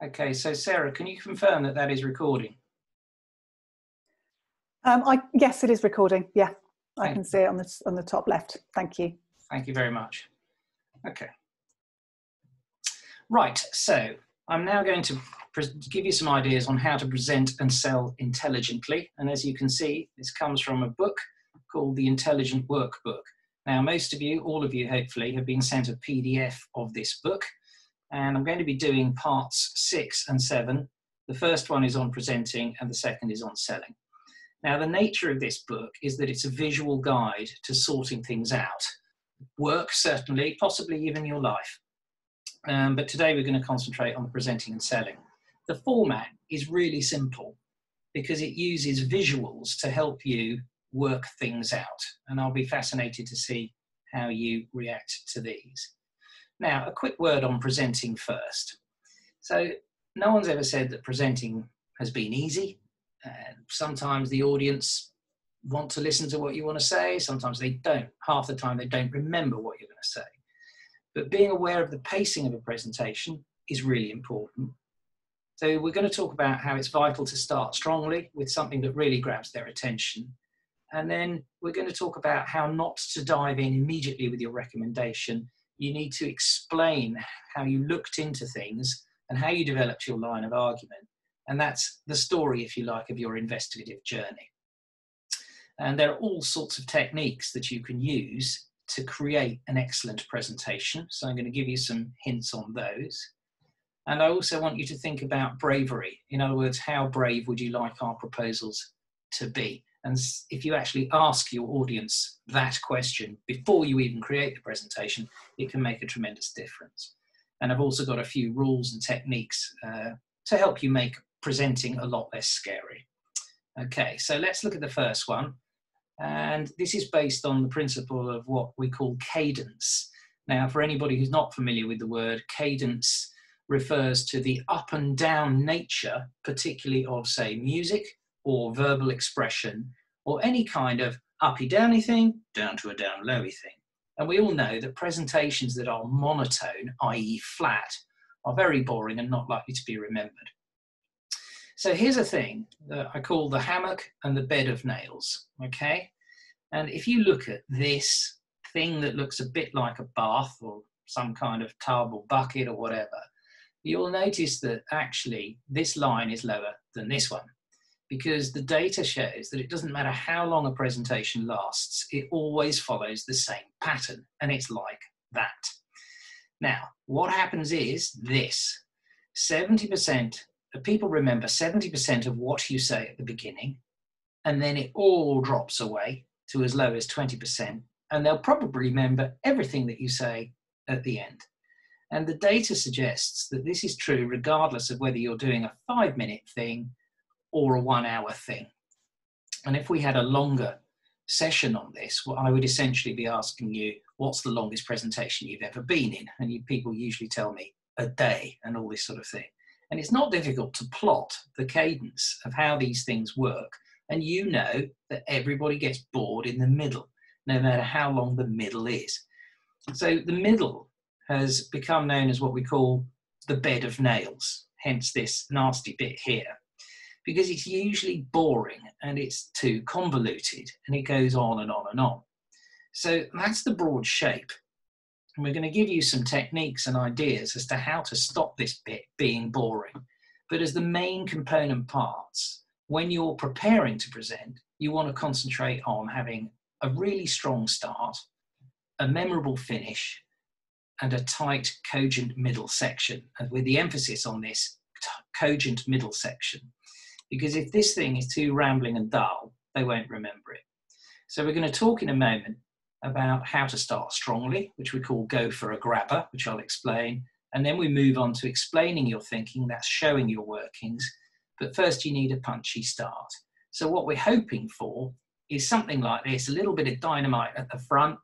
Okay, so Sarah, can you confirm that that is recording? Yes, it is recording. Yeah, I can see it on the top left. Thank you. Thank you very much. Okay. Right, so I'm now going to give you some ideas on how to present and sell intelligently. And as you can see, this comes from a book called The Intelligent Workbook. Now, most of you, all of you hopefully, have been sent a PDF of this book. And I'm going to be doing parts 6 and 7. The first one is on presenting and the second is on selling. Now, the nature of this book is that it's a visual guide to sorting things out. Work, certainly, possibly even your life. But today we're going to concentrate on the presenting and selling. The format is really simple because it uses visuals to help you work things out. And I'll be fascinated to see how you react to these. Now, a quick word on presenting first. So no one's ever said that presenting has been easy. Sometimes the audience want to listen to what you want to say. Sometimes they don't. Half the time they don't remember what you're going to say. But being aware of the pacing of a presentation is really important. So we're going to talk about how it's vital to start strongly with something that really grabs their attention. And then we're going to talk about how not to dive in immediately with your recommendation. You need to explain how you looked into things and how you developed your line of argument. And that's the story, if you like, of your investigative journey. And there are all sorts of techniques that you can use to create an excellent presentation. So I'm going to give you some hints on those. And I also want you to think about bravery. In other words, how brave would you like our proposals to be? And if you actually ask your audience that question before you even create the presentation, it can make a tremendous difference. And I've also got a few rules and techniques to help you make presenting a lot less scary. Okay, so let's look at the first one. And this is based on the principle of what we call cadence. Now, for anybody who's not familiar with the word, cadence refers to the up and down nature, particularly of, say, music or verbal expression, or any kind of uppy-downy thing, down to a down-lowy thing. And we all know that presentations that are monotone, i.e. flat, are very boring and not likely to be remembered. So here's a thing that I call the hammock and the bed of nails, okay? And if you look at this thing that looks a bit like a bath or some kind of tub or bucket or whatever, you'll notice that actually this line is lower than this one, because the data shows that it doesn't matter how long a presentation lasts, it always follows the same pattern, and it's like that. Now, what happens is this: 70%, people remember 70% of what you say at the beginning, and then it all drops away to as low as 20%, and they'll probably remember everything that you say at the end. And the data suggests that this is true regardless of whether you're doing a 5-minute thing or a 1-hour thing. And if we had a longer session on this, well, I would essentially be asking you, what's the longest presentation you've ever been in? And people usually tell me a day and all this sort of thing. And it's not difficult to plot the cadence of how these things work. And you know that everybody gets bored in the middle, no matter how long the middle is. So the middle has become known as what we call the bed of nails, hence this nasty bit here, because it's usually boring and it's too convoluted and it goes on and on and on. So that's the broad shape. And we're going to give you some techniques and ideas as to how to stop this bit being boring. But as the main component parts, when you're preparing to present, you want to concentrate on having a really strong start, a memorable finish, and a tight, cogent middle section, and with the emphasis on this cogent middle section. Because if this thing is too rambling and dull, they won't remember it. So we're going to talk in a moment about how to start strongly, which we call go for a grabber, which I'll explain. And then we move on to explaining your thinking, that's showing your workings. But first you need a punchy start. So what we're hoping for is something like this, a little bit of dynamite at the front,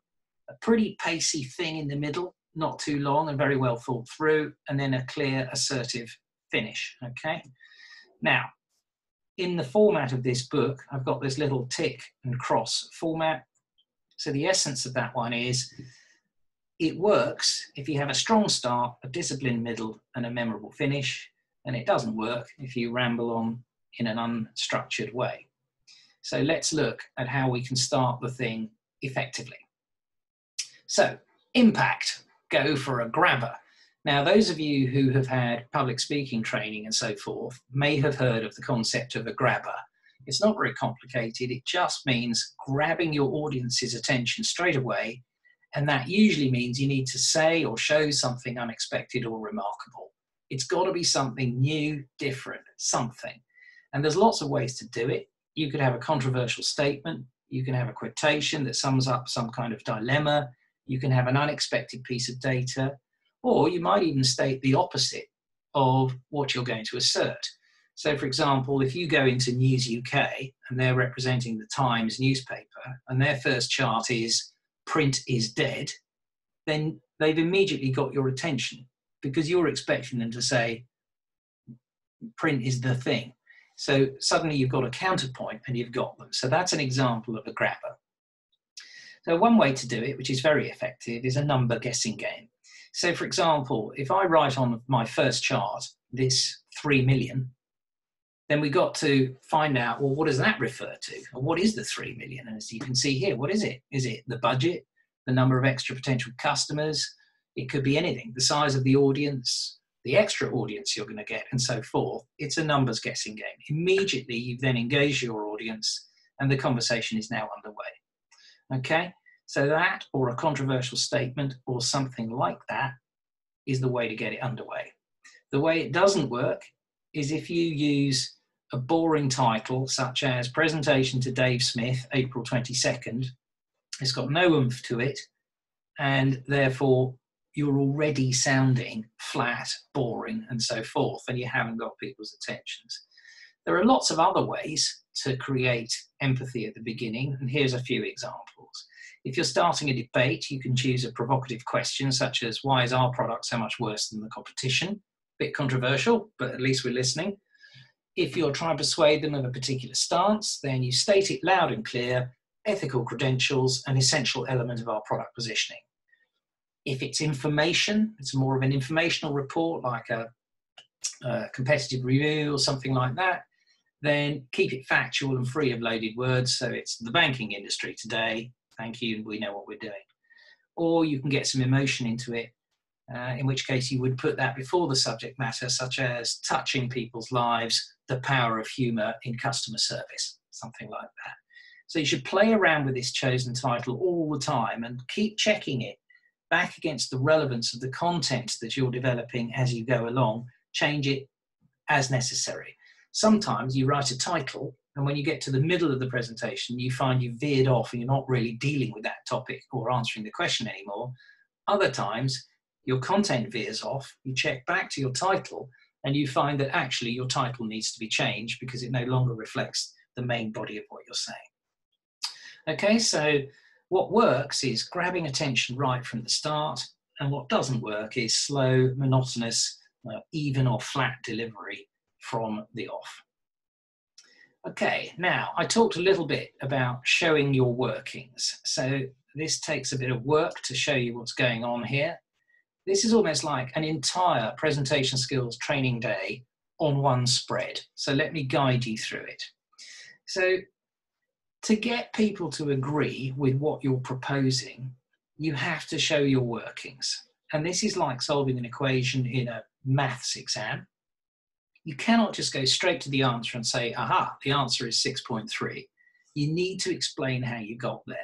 a pretty pacey thing in the middle, not too long and very well thought through, and then a clear, assertive finish, okay? Now, in the format of this book, I've got this little tick and cross format. So the essence of that one is, it works if you have a strong start, a disciplined middle, and a memorable finish. and it doesn't work if you ramble on in an unstructured way. So let's look at how we can start the thing effectively. So, impact, go for a grabber. Now, those of you who have had public speaking training and so forth may have heard of the concept of a grabber. It's not very complicated. It just means grabbing your audience's attention straight away, and that usually means you need to say or show something unexpected or remarkable. It's got to be something new, different, something. And there's lots of ways to do it. You could have a controversial statement. You can have a quotation that sums up some kind of dilemma. You can have an unexpected piece of data, or you might even state the opposite of what you're going to assert. So, for example, if you go into News UK and they're representing the Times newspaper and their first chart is print is dead, then they've immediately got your attention because you're expecting them to say print is the thing. So suddenly you've got a counterpoint and you've got them. So that's an example of a grabber. So one way to do it, which is very effective, is a number guessing game. So for example, if I write on my first chart, this 3 million, then we got to find out, well, what does that refer to? Or what is the 3 million? And as you can see here, what is it? Is it the budget, the number of extra potential customers? It could be anything, the size of the audience, the extra audience you're going to get, and so forth. It's a numbers guessing game. Immediately, you then engage your audience, and the conversation is now underway. Okay, so that, or a controversial statement, or something like that, is the way to get it underway. The way it doesn't work is if you use a boring title, such as Presentation to Dave Smith, April 22nd. It's got no oomph to it, and therefore you're already sounding flat, boring, and so forth, and you haven't got people's attentions. There are lots of other ways to create empathy at the beginning, and here's a few examples. If you're starting a debate, you can choose a provocative question, such as, why is our product so much worse than the competition? Bit controversial, but at least we're listening. If you're trying to persuade them of a particular stance, then you state it loud and clear, ethical credentials, an essential element of our product positioning. If it's information, it's more of an informational report, like a competitive review or something like that, then keep it factual and free of loaded words. So it's the banking industry today, thank you, we know what we're doing. Or you can get some emotion into it, in which case you would put that before the subject matter, such as touching people's lives, the power of humour in customer service, something like that. So you should play around with this chosen title all the time and keep checking it back against the relevance of the content that you're developing as you go along. Change it as necessary. Sometimes you write a title, and when you get to the middle of the presentation, you find you've veered off and you're not really dealing with that topic or answering the question anymore. Other times, your content veers off, you check back to your title, and you find that actually your title needs to be changed because it no longer reflects the main body of what you're saying. Okay, so what works is grabbing attention right from the start, and what doesn't work is slow, monotonous, even or flat delivery from the off. Okay, now I talked a little bit about showing your workings. So this takes a bit of work to show you what's going on here. This is almost like an entire presentation skills training day on one spread. So let me guide you through it. So to get people to agree with what you're proposing, you have to show your workings. And this is like solving an equation in a maths exam. You cannot just go straight to the answer and say, aha, the answer is 6.3. You need to explain how you got there.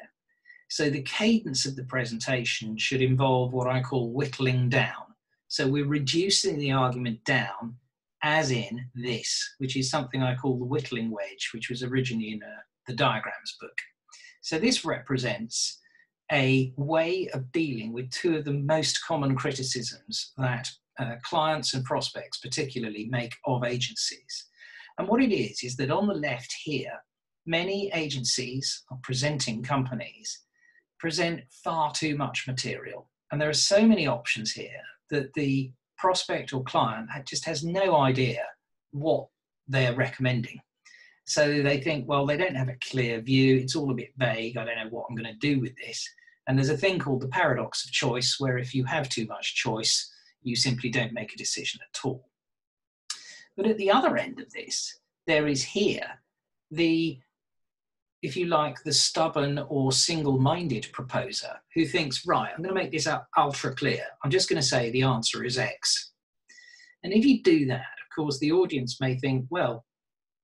So the cadence of the presentation should involve what I call whittling down. So we're reducing the argument down, as in this, which is something I call the whittling wedge, which was originally in the diagrams book. So this represents a way of dealing with two of the most common criticisms that clients and prospects particularly make of agencies. And what it is that on the left here, many agencies or presenting companies present far too much material. And there are so many options here that the prospect or client just has no idea what they're recommending. So they think, well, they don't have a clear view. It's all a bit vague. I don't know what I'm going to do with this. And there's a thing called the paradox of choice, where if you have too much choice, you simply don't make a decision at all. But at the other end of this, there is here the, if you like, the stubborn or single-minded proposer who thinks, right, I'm going to make this ultra clear. I'm just going to say the answer is X. And if you do that, of course, the audience may think, well,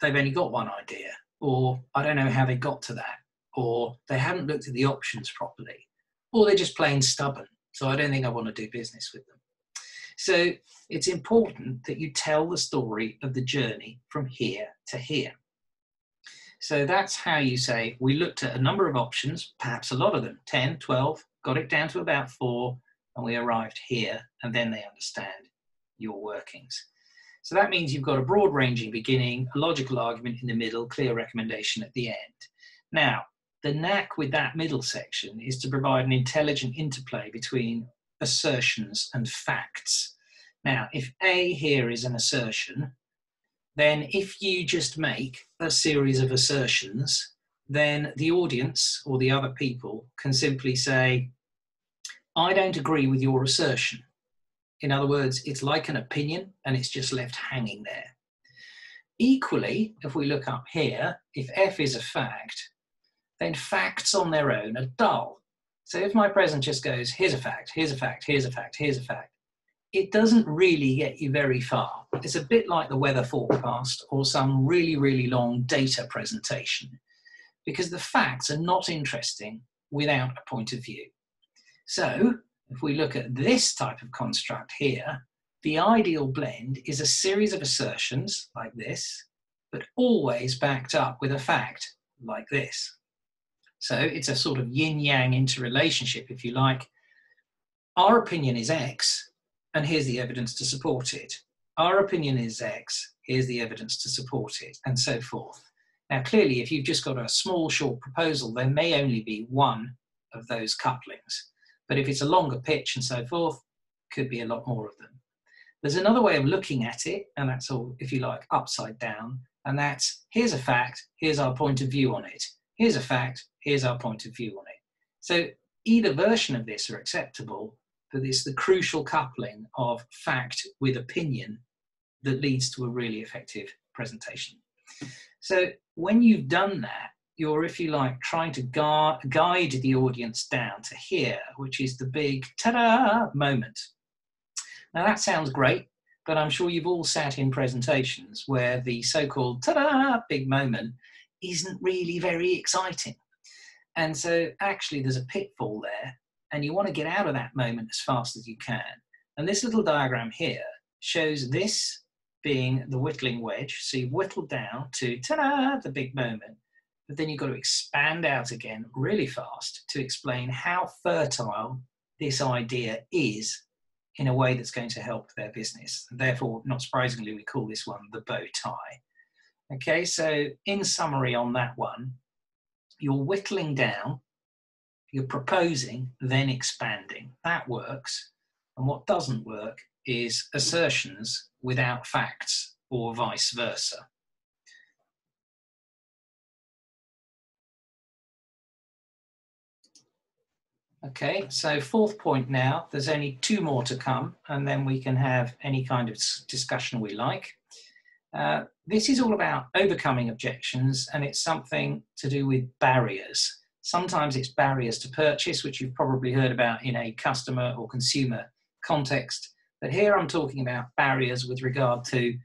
they've only got one idea, or I don't know how they got to that, or they haven't looked at the options properly, or they're just plain stubborn. So I don't think I want to do business with them. So it's important that you tell the story of the journey from here to here. So that's how you say, we looked at a number of options, perhaps a lot of them, 10, 12, got it down to about 4, and we arrived here, and then they understand your workings. So that means you've got a broad-ranging beginning, a logical argument in the middle, clear recommendation at the end. Now, the knack with that middle section is to provide an intelligent interplay between assertions and facts. Now, if A here is an assertion, then if you just make a series of assertions, then the audience or the other people can simply say, I don't agree with your assertion. In other words, it's like an opinion and it's just left hanging there. Equally, if we look up here, if F is a fact, then facts on their own are dull. So if my present just goes, here's a fact, here's a fact, here's a fact, here's a fact, it doesn't really get you very far. It's a bit like the weather forecast or some really, really long data presentation, because the facts are not interesting without a point of view. So if we look at this type of construct here, the ideal blend is a series of assertions like this, but always backed up with a fact like this. So it's a sort of yin-yang interrelationship, if you like. Our opinion is X, and here's the evidence to support it. Our opinion is X, here's the evidence to support it, and so forth. Now, clearly, if you've just got a small, short proposal, there may only be one of those couplings. But if it's a longer pitch and so forth, could be a lot more of them. There's another way of looking at it, and that's all, if you like, upside down, and that's, here's a fact, here's our point of view on it. Here's a fact, here's our point of view on it. So either version of this are acceptable, but it's the crucial coupling of fact with opinion that leads to a really effective presentation. So when you've done that, you're, if you like, trying to guide the audience down to here, which is the big ta-da moment. Now that sounds great, but I'm sure you've all sat in presentations where the so-called ta-da big moment isn't really very exciting. And so actually there's a pitfall there, and you want to get out of that moment as fast as you can. And this little diagram here shows this being the whittling wedge. So you've whittled down to ta-da, the big moment, but then you've got to expand out again really fast to explain how fertile this idea is in a way that's going to help their business. And therefore, not surprisingly, we call this one the bow tie. Okay, so in summary on that one, you're whittling down, you're proposing, then expanding. That works. And what doesn't work is assertions without facts or vice versa. Okay, so fourth point now, there's only 2 more to come, and then we can have any kind of discussion we like. This is all about overcoming objections, and it's something to do with barriers. Sometimes it's barriers to purchase, which you've probably heard about in a customer or consumer context. But here I'm talking about barriers with regard to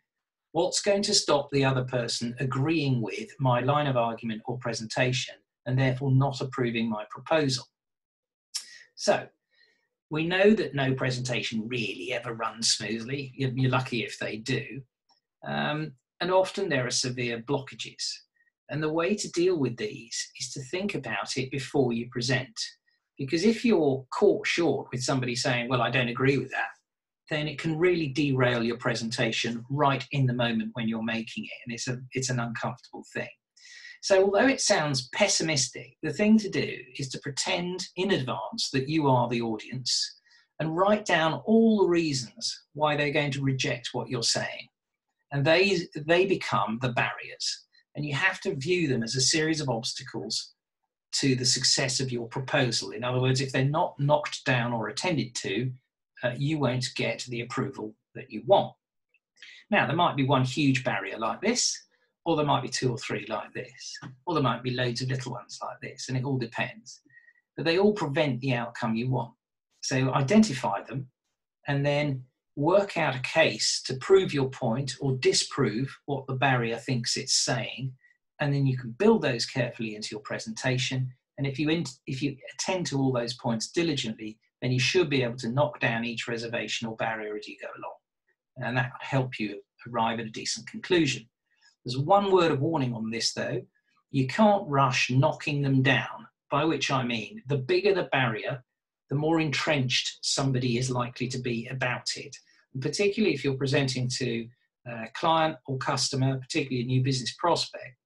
what's going to stop the other person agreeing with my line of argument or presentation, and therefore not approving my proposal. So we know that no presentation really ever runs smoothly. You're lucky if they do. And often there are severe blockages. And the way to deal with these is to think about it before you present. Because if you're caught short with somebody saying, well, I don't agree with that, then it can really derail your presentation right in the moment when you're making it. And it's an uncomfortable thing. So although it sounds pessimistic, the thing to do is to pretend in advance that you are the audience and write down all the reasons why they're going to reject what you're saying. And they become the barriers. And you have to view them as a series of obstacles to the success of your proposal. In other words, if they're not knocked down or attended to, you won't get the approval that you want. Now, there might be one huge barrier like this, or there might be 2 or 3 like this, or there might be loads of little ones like this, and it all depends. But they all prevent the outcome you want. So identify them and then work out a case to prove your point or disprove what the barrier thinks it's saying. And then you can build those carefully into your presentation. And if you attend to all those points diligently, then you should be able to knock down each reservation or barrier as you go along. And that will help you arrive at a decent conclusion. There's one word of warning on this though. You can't rush knocking them down, by which I mean the bigger the barrier, the more entrenched somebody is likely to be about it. And particularly if you're presenting to a client or customer, particularly a new business prospect,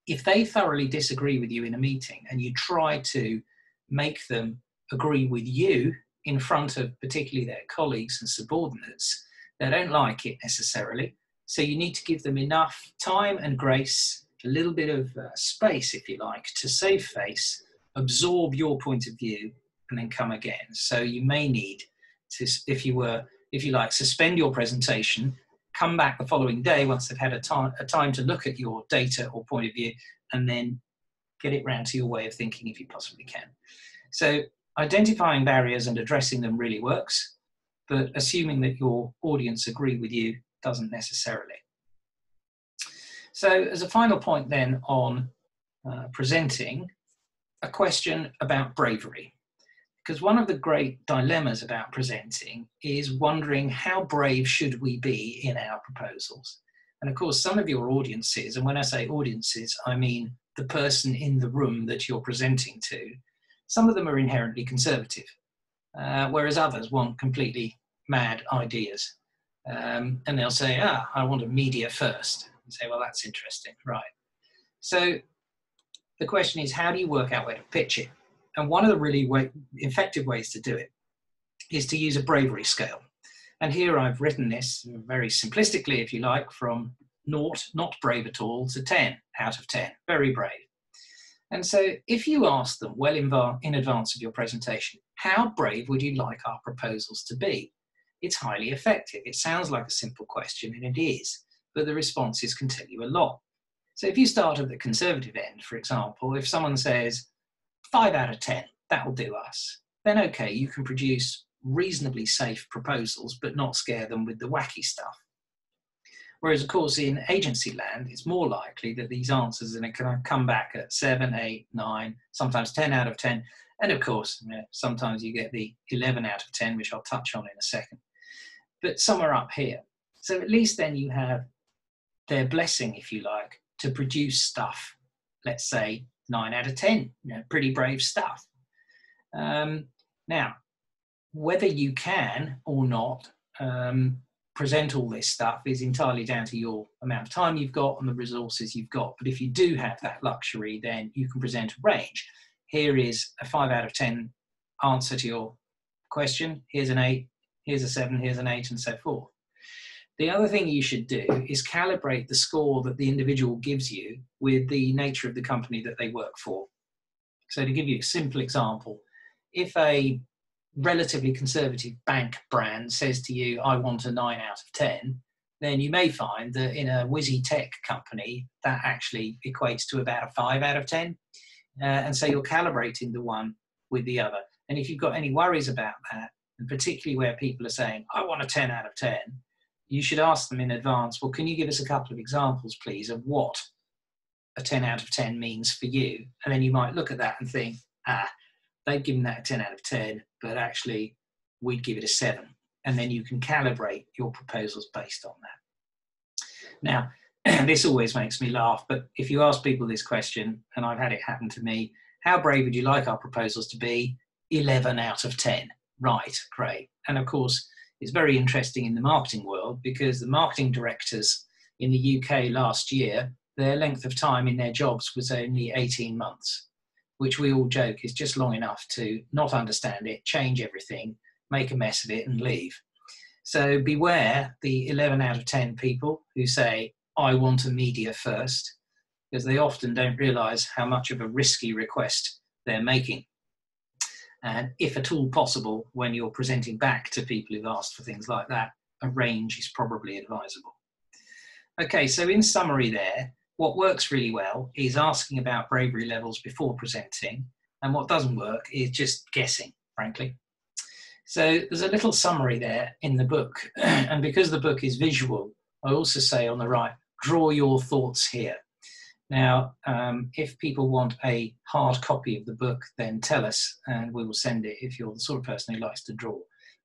if they thoroughly disagree with you in a meeting and you try to make them agree with you in front of particularly their colleagues and subordinates, they don't like it necessarily. So you need to give them enough time and grace, a little bit of space, if you like, to save face, absorb your point of view, and then come again. So you may need to, if you like, suspend your presentation, come back the following day once they've had a time to look at your data or point of view, and then get it round to your way of thinking if you possibly can. So identifying barriers and addressing them really works, but assuming that your audience agree with you doesn't necessarily. So as a final point then on presenting, a question about bravery. Because one of the great dilemmas about presenting is wondering how brave should we be in our proposals. And of course, some of your audiences, and when I say audiences, I mean the person in the room that you're presenting to, some of them are inherently conservative, whereas others want completely mad ideas. And they'll say, I want a media first. And say, well, that's interesting, right. So the question is, how do you work out where to pitch it? And one of the really effective ways to do it is to use a bravery scale. And here I've written this very simplistically, if you like, from 0, not brave at all, to 10 out of 10, very brave. And so if you ask them well in advance of your presentation, how brave would you like our proposals to be? It's highly effective. It sounds like a simple question, and it is, but the responses can tell you a lot. So if you start at the conservative end, for example, if someone says 5 out of 10, that will do us, then okay, you can produce reasonably safe proposals, but not scare them with the wacky stuff. Whereas, of course, in agency land, it's more likely that these answers are going to come back at 7, 8, 9, sometimes 10 out of 10. And of course, sometimes you get the 11 out of 10, which I'll touch on in a second. But somewhere up here. So at least then you have their blessing, if you like, to produce stuff, let's say 9 out of 10, pretty brave stuff. Now, whether you can or not present all this stuff is entirely down to your amount of time you've got and the resources you've got. But if you do have that luxury, then you can present a range. Here is a 5 out of 10 answer to your question. Here's an 8, here's a 7, here's an 8, and so forth. The other thing you should do is calibrate the score that the individual gives you with the nature of the company that they work for. So to give you a simple example, if a relatively conservative bank brand says to you, I want a 9 out of 10, then you may find that in a whizzy tech company, that actually equates to about a 5 out of 10. And so you're calibrating the one with the other. And if you've got any worries about that, and particularly where people are saying, I want a 10 out of 10, you should ask them in advance, well, can you give us a couple of examples, please, of what a 10 out of 10 means for you? And then you might look at that and think, they've given that a 10 out of 10, but actually we'd give it a 7. And then you can calibrate your proposals based on that. Now, this always makes me laugh, but if you ask people this question, and I've had it happen to me, how brave would you like our proposals to be? 11 out of 10. Right, great. And of course, it's very interesting in the marketing world because the marketing directors in the UK last year, their length of time in their jobs was only 18 months, which we all joke is just long enough to not understand it, change everything, make a mess of it and leave. So beware the 11 out of 10 people who say, I want a media first, because they often don't realise how much of a risky request they're making. And if at all possible, when you're presenting back to people who've asked for things like that, a range is probably advisable. Okay, so in summary there, what works really well is asking about bravery levels before presenting, and what doesn't work is just guessing, frankly. So there's a little summary there in the book, and because the book is visual, I also say on the right, draw your thoughts here. Now, if people want a hard copy of the book, then tell us and we will send it if you're the sort of person who likes to draw.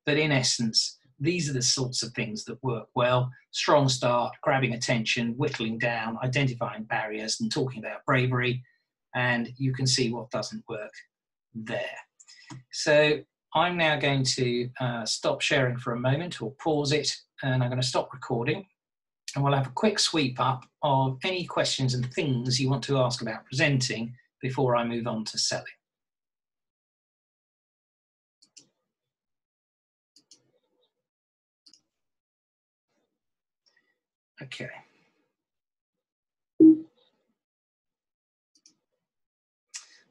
But in essence, these are the sorts of things that work well. Strong start, grabbing attention, whittling down, identifying barriers and talking about bravery. And you can see what doesn't work there. So I'm now going to stop sharing for a moment or pause it, and I'm going to stop recording. And we'll have a quick sweep up of any questions and things you want to ask about presenting before I move on to selling. Okay.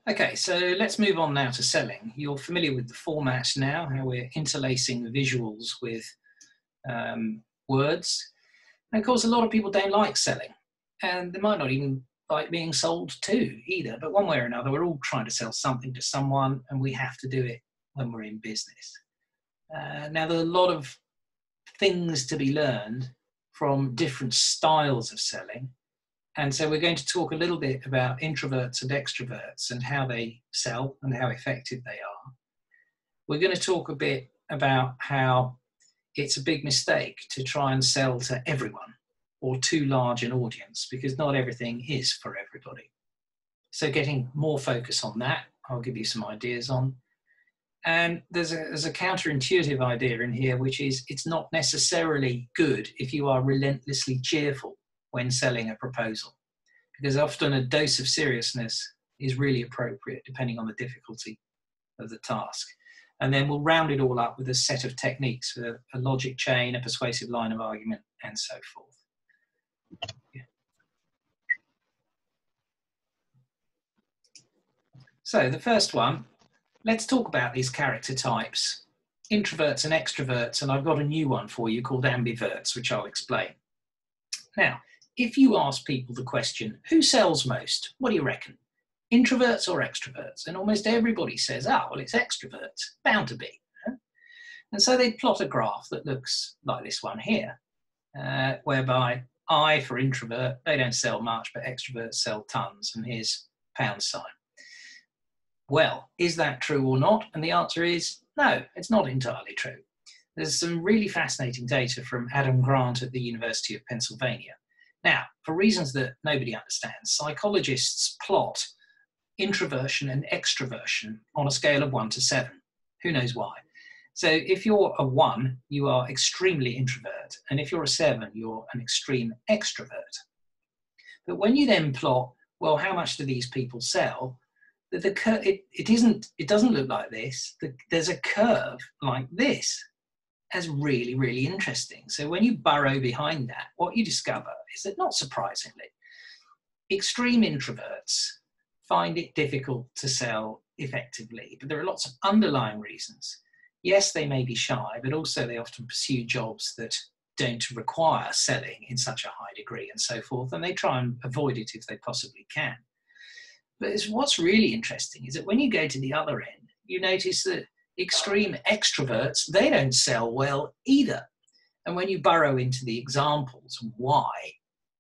Okay, so let's move on now to selling. You're familiar with the format now, how we're interlacing the visuals with words. And of course, a lot of people don't like selling, and they might not even like being sold to either, but one way or another, we're all trying to sell something to someone, and we have to do it when we're in business. Now, there are a lot of things to be learned from different styles of selling, and so we're going to talk a little bit about introverts and extroverts and how they sell and how effective they are. We're going to talk a bit about how it's a big mistake to try and sell to everyone or too large an audience, because not everything is for everybody. So getting more focus on that, I'll give you some ideas on. And there's a counterintuitive idea in here, which is it's not necessarily good if you are relentlessly cheerful when selling a proposal, because often a dose of seriousness is really appropriate depending on the difficulty of the task. And then we'll round it all up with a set of techniques, a logic chain, a persuasive line of argument, and so forth. Yeah. So the first one, let's talk about these character types, introverts and extroverts, and I've got a new one for you called ambiverts, which I'll explain. Now, if you ask people the question, who sells most? What do you reckon? Introverts or extroverts? And almost everybody says, well, it's extroverts, bound to be. And so they plot a graph that looks like this one here, whereby I, for introvert, they don't sell much, but extroverts sell tons, and here's pound sign. Well, is that true or not? And the answer is no, it's not entirely true. There's some really fascinating data from Adam Grant at the University of Pennsylvania. Now, for reasons that nobody understands, psychologists plot introversion and extroversion on a scale of 1 to 7. Who knows why? So if you're a 1, you are extremely introvert. And if you're a 7, you're an extreme extrovert. But when you then plot, well, how much do these people sell? It doesn't look like this. There's a curve like this. That's really, really interesting. So when you burrow behind that, what you discover is that, not surprisingly, extreme introverts find it difficult to sell effectively, but there are lots of underlying reasons. Yes, they may be shy, but also they often pursue jobs that don't require selling in such a high degree and so forth, and they try and avoid it if they possibly can. But what's really interesting is that when you go to the other end, you notice that extreme extroverts, they don't sell well either. And when you burrow into the examples, why?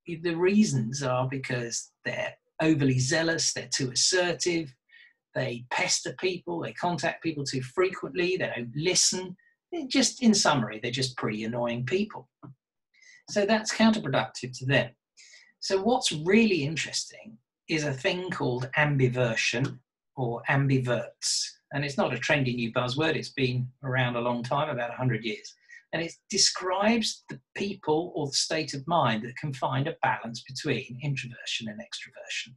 The reasons are because they're overly zealous, they're too assertive, they pester people, they contact people too frequently, they don't listen. Just in summary, they're just pretty annoying people. So that's counterproductive to them. So what's really interesting is a thing called ambiversion or ambiverts. And it's not a trendy new buzzword, it's been around a long time, about 100 years. And it describes the people or the state of mind that can find a balance between introversion and extroversion.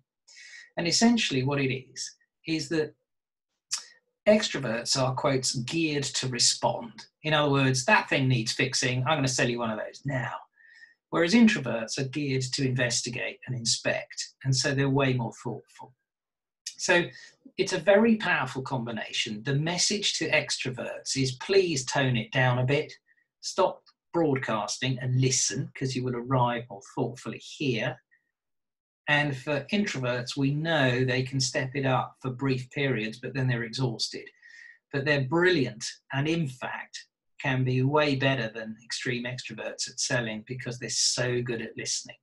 And essentially what it is that extroverts are, quotes, geared to respond. In other words, that thing needs fixing, I'm going to sell you one of those now. Whereas introverts are geared to investigate and inspect, and so they're way more thoughtful. So it's a very powerful combination. The message to extroverts is, please tone it down a bit. Stop broadcasting and listen, because you will arrive more thoughtfully here. And for introverts, we know they can step it up for brief periods, but then they're exhausted. But they're brilliant, and in fact can be way better than extreme extroverts at selling, because they're so good at listening.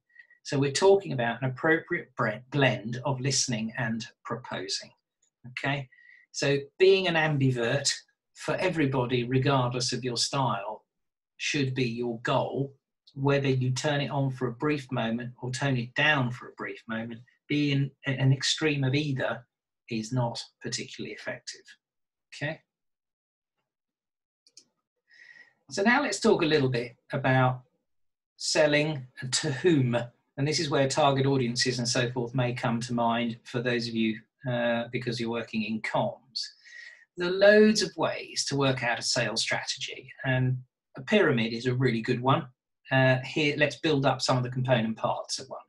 So we're talking about an appropriate blend of listening and proposing. Okay, so being an ambivert for everybody, regardless of your style, should be your goal. Whether you turn it on for a brief moment or tone it down for a brief moment, being an extreme of either is not particularly effective. Okay. So now let's talk a little bit about selling and to whom. And this is where target audiences and so forth may come to mind for those of you because you're working in comms. There are loads of ways to work out a sales strategy, and a pyramid is a really good one. Here, let's build up some of the component parts of one.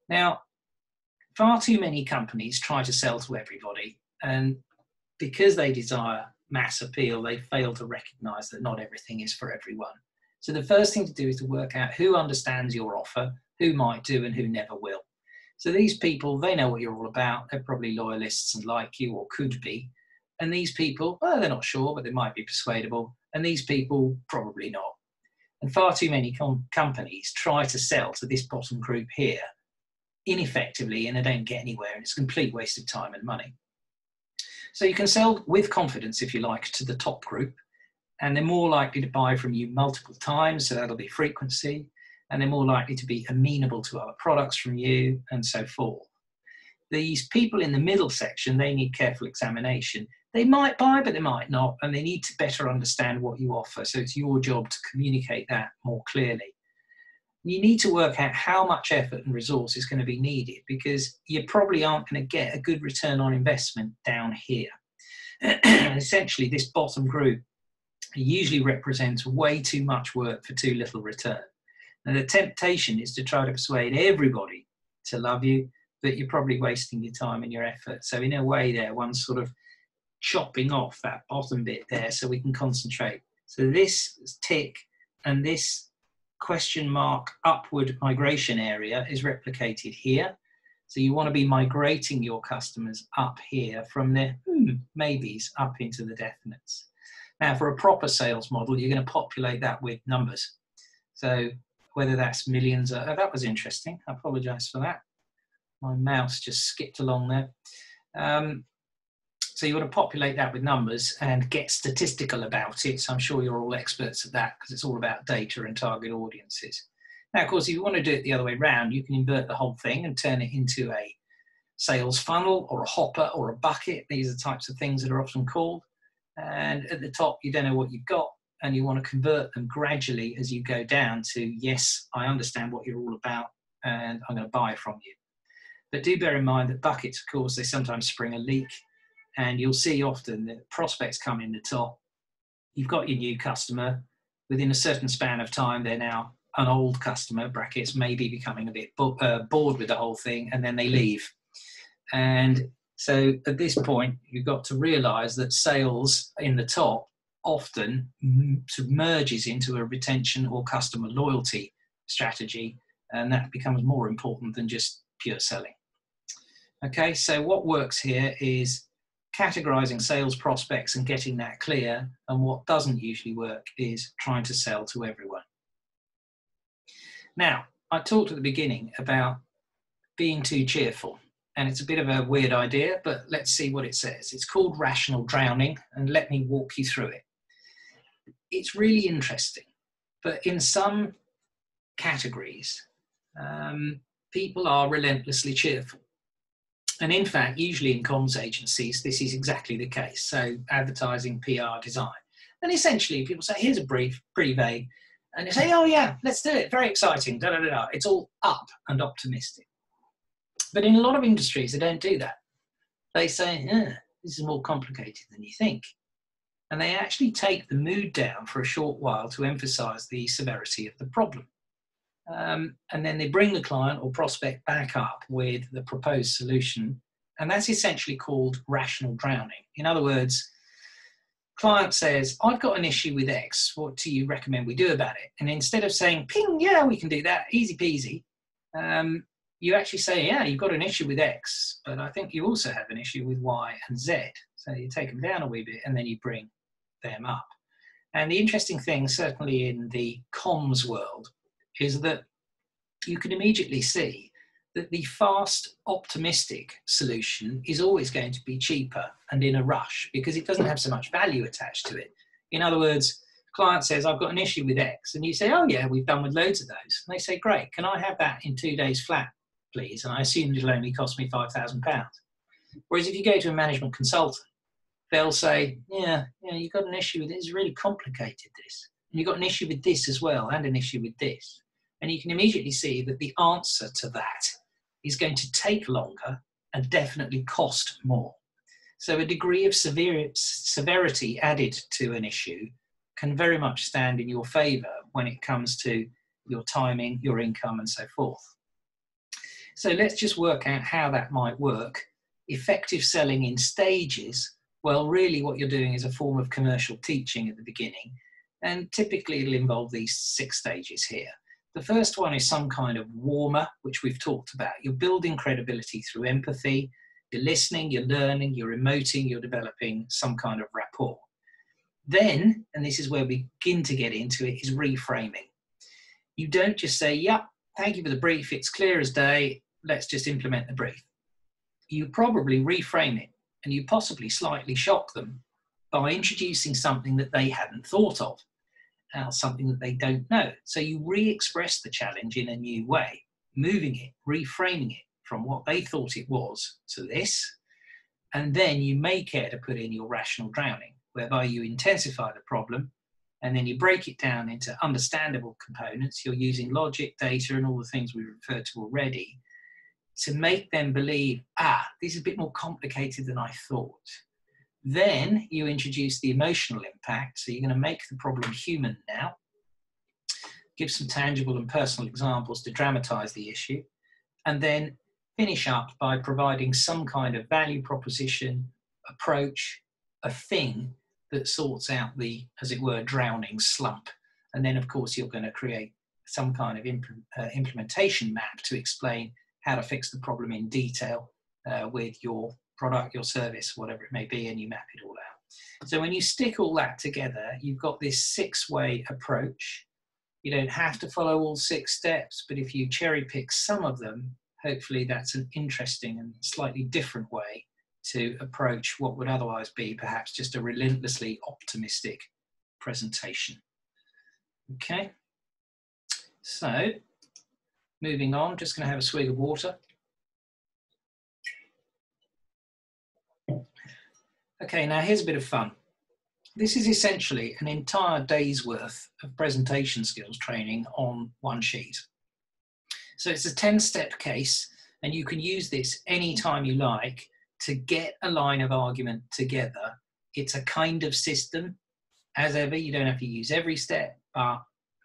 Now, far too many companies try to sell to everybody, and because they desire mass appeal, they fail to recognize that not everything is for everyone. So the first thing to do is to work out who understands your offer, who might do and who never will. So these people, they know what you're all about. They're probably loyalists and like you, or could be. And these people, well, they're not sure, but they might be persuadable. And these people, probably not. And far too many companies try to sell to this bottom group here ineffectively, and they don't get anywhere, and it's a complete waste of time and money. So you can sell with confidence, if you like, to the top group, and they're more likely to buy from you multiple times, so that'll be frequency, and they're more likely to be amenable to other products from you, and so forth. These people in the middle section, they need careful examination. They might buy, but they might not, and they need to better understand what you offer, so it's your job to communicate that more clearly. You need to work out how much effort and resource is going to be needed, because you probably aren't going to get a good return on investment down here. Essentially, this bottom group usually represents way too much work for too little return. And the temptation is to try to persuade everybody to love you, but you're probably wasting your time and your effort. So in a way there, one's sort of chopping off that bottom bit there so we can concentrate. So this tick and this question mark upward migration area is replicated here. So you want to be migrating your customers up here from the maybes up into the definites. Now, for a proper sales model, you're going to populate that with numbers. So whether that's millions, that was interesting. I apologize for that. My mouse just skipped along there. So you want to populate that with numbers and get statistical about it. So I'm sure you're all experts at that, because it's all about data and target audiences. Now, of course, if you want to do it the other way around, you can invert the whole thing and turn it into a sales funnel or a hopper or a bucket. These are the types of things that are often called. And at the top, you don't know what you've got, and you want to convert them gradually as you go down to, yes, I understand what you're all about, and I'm going to buy from you. But do bear in mind that buckets, of course, they sometimes spring a leak. And you'll see often that prospects come in the top. You've got your new customer. Within a certain span of time, they're now an old customer, brackets, maybe becoming a bit bored with the whole thing, and then they leave. And so at this point, you've got to realize that sales in the top often merges into a retention or customer loyalty strategy, and that becomes more important than just pure selling. Okay, so what works here is categorizing sales prospects and getting that clear, and what doesn't usually work is trying to sell to everyone. Now, I talked at the beginning about being too cheerful, and it's a bit of a weird idea, but let's see what it says. It's called rational drowning, and let me walk you through it. It's really interesting, but in some categories, people are relentlessly cheerful. And in fact, usually in comms agencies, this is exactly the case. So advertising, PR, design. And essentially people say, here's a brief, pretty vague. And they say, oh yeah, let's do it. Very exciting, da, da, da, da. It's all up and optimistic. But in a lot of industries, they don't do that. They say, this is more complicated than you think. And they actually take the mood down for a short while to emphasize the severity of the problem. And then they bring the client or prospect back up with the proposed solution. And that's essentially called rational drowning. In other words, client says, I've got an issue with X. What do you recommend we do about it? And instead of saying, ping, yeah, we can do that, easy peasy, you actually say, yeah, you've got an issue with X, but I think you also have an issue with Y and Z. So you take them down a wee bit and then you bring them up. And the interesting thing, certainly in the comms world, is that you can immediately see that the fast, optimistic solution is always going to be cheaper and in a rush because it doesn't have so much value attached to it. In other words, client says, I've got an issue with X. And you say, oh yeah, we've done with loads of those. And they say, great, can I have that in 2 days flat, please? And I assume it'll only cost me £5,000. Whereas if you go to a management consultant, they'll say, yeah, you've got an issue with it. It's really complicated, this. And you've got an issue with this as well, and an issue with this. And you can immediately see that the answer to that is going to take longer and definitely cost more. So a degree of severity added to an issue can very much stand in your favour when it comes to your timing, your income, and so forth. So let's just work out how that might work. Effective selling in stages. Well, really what you're doing is a form of commercial teaching at the beginning, and typically it'll involve these 6 stages here. The first one is some kind of warmer, which we've talked about. You're building credibility through empathy, you're listening, you're learning, you're emoting, you're developing some kind of rapport. Then, and this is where we begin to get into it, is reframing. You don't just say, yep, thank you for the brief, it's clear as day, let's just implement the brief. You probably reframe it, and you possibly slightly shock them by introducing something that they hadn't thought of, something that they don't know. So you re-express the challenge in a new way, moving it, reframing it from what they thought it was to this, and then you may care to put in your rational drowning, whereby you intensify the problem, and then you break it down into understandable components. You're using logic, data, and all the things we referred to already, to make them believe, this is a bit more complicated than I thought. Then you introduce the emotional impact. So you're going to make the problem human now, give some tangible and personal examples to dramatize the issue, and then finish up by providing some kind of value proposition, approach, a thing that sorts out the, as it were, drowning slump. And then, of course, you're going to create some kind of implementation map to explain how to fix the problem in detail with your product, your service, whatever it may be, and you map it all out. So when you stick all that together, you've got this 6-way approach. You don't have to follow all 6 steps, but if you cherry pick some of them, hopefully that's an interesting and slightly different way to approach what would otherwise be perhaps just a relentlessly optimistic presentation. Okay, so moving on, just going to have a swig of water. Okay, now here's a bit of fun. This is essentially an entire day's worth of presentation skills training on one sheet. So it's a 10-step case, and you can use this anytime you like to get a line of argument together. It's a kind of system. As ever, you don't have to use every step, but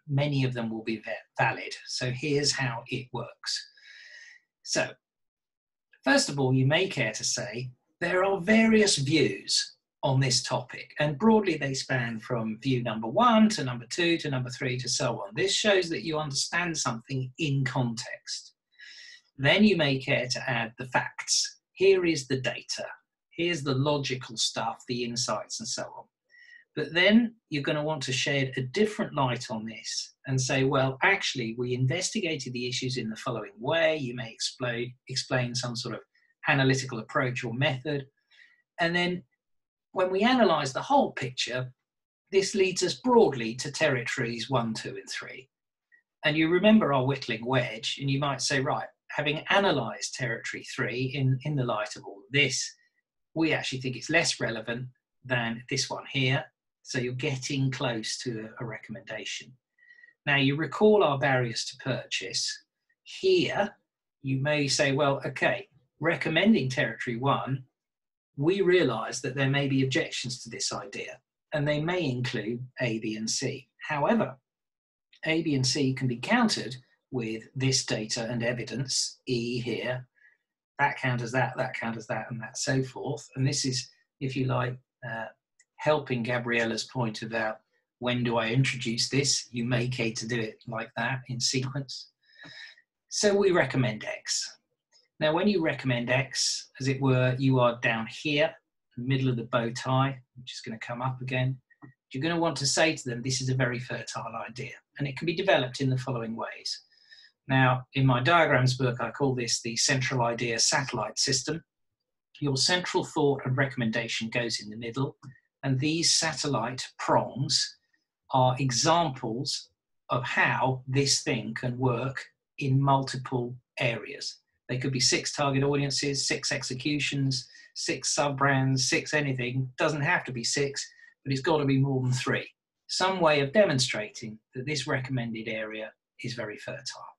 many of them will be valid. So here's how it works. So first of all, you may care to say there are various views on this topic, and broadly they span from view number 1 to number 2 to number 3 to so on. This shows that you understand something in context. Then you may care to add the facts. Here is the data. Here's the logical stuff, the insights and so on. But then you're going to want to shed a different light on this and say, well, actually, we investigated the issues in the following way. You may explain some sort of analytical approach or method. And then when we analyze the whole picture, this leads us broadly to territories 1, 2, and 3. And you remember our whittling wedge, and you might say, right, having analyzed territory 3 in the light of all of this, we actually think it's less relevant than this one here. So you're getting close to a recommendation. Now you recall our barriers to purchase. Here, you may say, well, okay, recommending territory 1, we realize that there may be objections to this idea, and they may include A, B, and C. However, A, B, and C can be countered with this data and evidence, E here, that counters that counters that, and that so forth. And this is, if you like, helping Gabriella's point about when do I introduce this? You may care to do it like that in sequence. So we recommend X. Now, when you recommend X, as it were, you are down here, in the middle of the bow tie, which is going to come up again. You're going to want to say to them, this is a very fertile idea, and it can be developed in the following ways. Now, in my diagrams book, I call this the central idea satellite system. Your central thought and recommendation goes in the middle, and these satellite prongs are examples of how this thing can work in multiple areas. They could be 6 target audiences, 6 executions, 6 sub-brands, 6 anything. Doesn't have to be 6, but it's got to be more than 3. Some way of demonstrating that this recommended area is very fertile.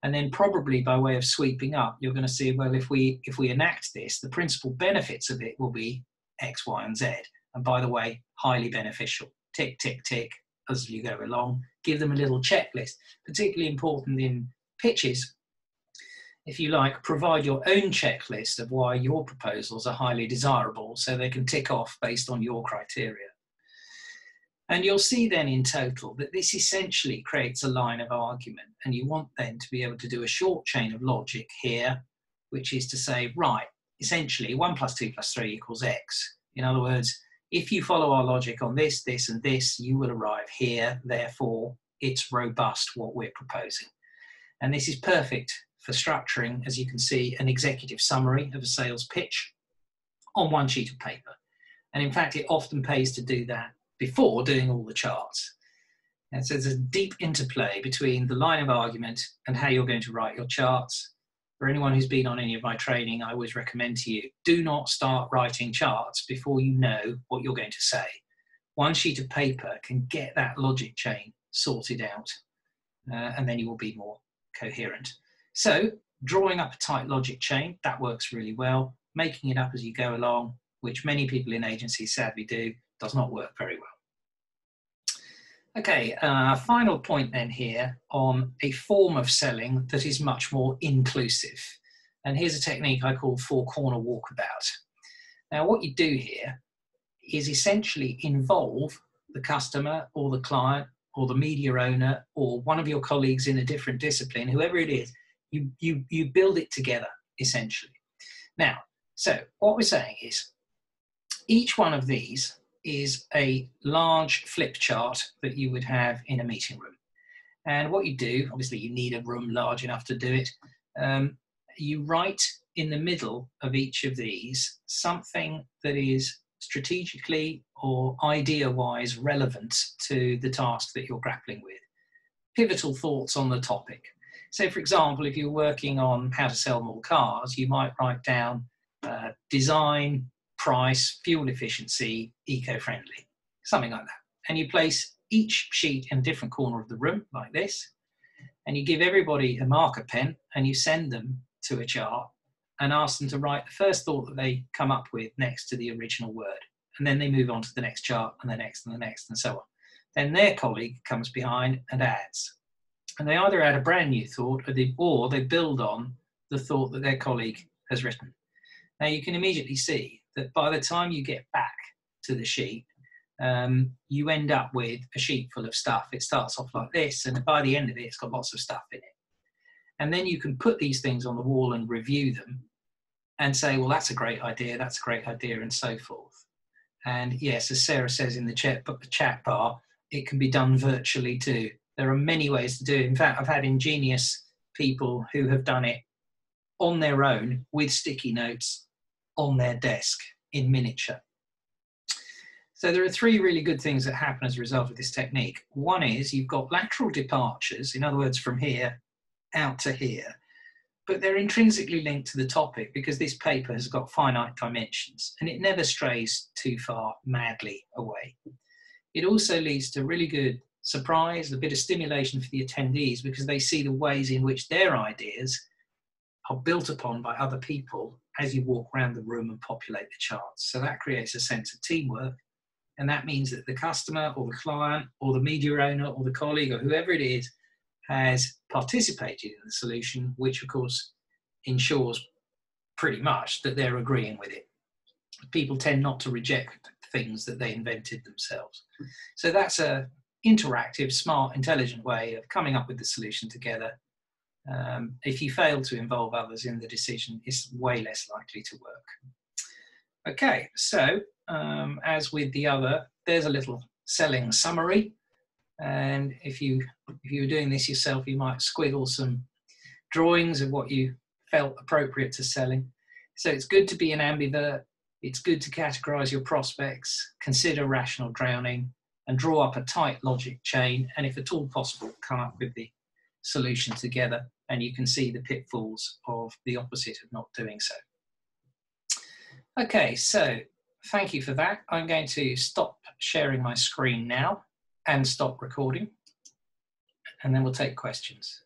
And then probably by way of sweeping up, you're going to see, well, if we enact this, the principal benefits of it will be X, Y, and Z. And by the way, highly beneficial. Tick, tick, tick, as you go along. Give them a little checklist, particularly important in pitches. If you like, provide your own checklist of why your proposals are highly desirable so they can tick off based on your criteria. And you'll see then in total that this essentially creates a line of argument, and you want then to be able to do a short chain of logic here, which is to say, right, essentially 1 + 2 + 3 = X. In other words, if you follow our logic on this, this, and this, you will arrive here. Therefore, it's robust what we're proposing. And this is perfect for structuring, as you can see, an executive summary of a sales pitch on 1 sheet of paper. And in fact, it often pays to do that before doing all the charts. And so there's a deep interplay between the line of argument and how you're going to write your charts. For anyone who's been on any of my training, I always recommend to you, do not start writing charts before you know what you're going to say. 1 sheet of paper can get that logic chain sorted out, and then you will be more coherent. So drawing up a tight logic chain, that works really well. Making it up as you go along, which many people in agencies sadly do, does not work very well. Okay, final point then here on a form of selling that is much more inclusive. And here's a technique I call 4-corner walkabout. Now what you do here is essentially involve the customer or the client or the media owner or one of your colleagues in a different discipline, whoever it is, you build it together essentially. Now, so what we're saying is each one of these is a large flip chart that you would have in a meeting room. And what you do, obviously you need a room large enough to do it, you write in the middle of each of these something that is strategically or idea-wise relevant to the task that you're grappling with. Pivotal thoughts on the topic. So for example, if you're working on how to sell more cars, you might write down design, price, fuel efficiency, eco-friendly, something like that. And you place each sheet in a different corner of the room like this, and you give everybody a marker pen and you send them to a chart and ask them to write the first thought that they come up with next to the original word. And then they move on to the next chart and the next and the next and so on. Then their colleague comes behind and adds. And they either add a brand new thought or they build on the thought that their colleague has written. Now you can immediately see that by the time you get back to the sheet, you end up with a sheet full of stuff. It starts off like this, and by the end of it, it's got lots of stuff in it. And then you can put these things on the wall and review them and say, well, that's a great idea, and so forth. And yes, as Sarah says in the chat bar, it can be done virtually too. There are many ways to do it. In fact, I've had ingenious people who have done it on their own with sticky notes on their desk in miniature. So there are 3 really good things that happen as a result of this technique. One is you've got lateral departures, in other words, from here out to here, but they're intrinsically linked to the topic because this paper has got finite dimensions and it never strays too far madly away. It also leads to really good surprise, a bit of stimulation for the attendees because they see the ways in which their ideas are built upon by other people as you walk around the room and populate the charts. So that creates a sense of teamwork. And that means that the customer or the client or the media owner or the colleague or whoever it is has participated in the solution, which of course ensures pretty much that they're agreeing with it. People tend not to reject things that they invented themselves. So that's a interactive, smart, intelligent way of coming up with the solution together. If you fail to involve others in the decision, it's way less likely to work. Okay, so as with the other, there's a little selling summary. And if you were doing this yourself, you might squiggle some drawings of what you felt appropriate to selling. So it's good to be an ambivert. It's good to categorize your prospects, consider rational drowning, and draw up a tight logic chain. And if at all possible, come up with the solution together. And you can see the pitfalls of the opposite of not doing so. Okay, so thank you for that. I'm going to stop sharing my screen now and stop recording, and then we'll take questions.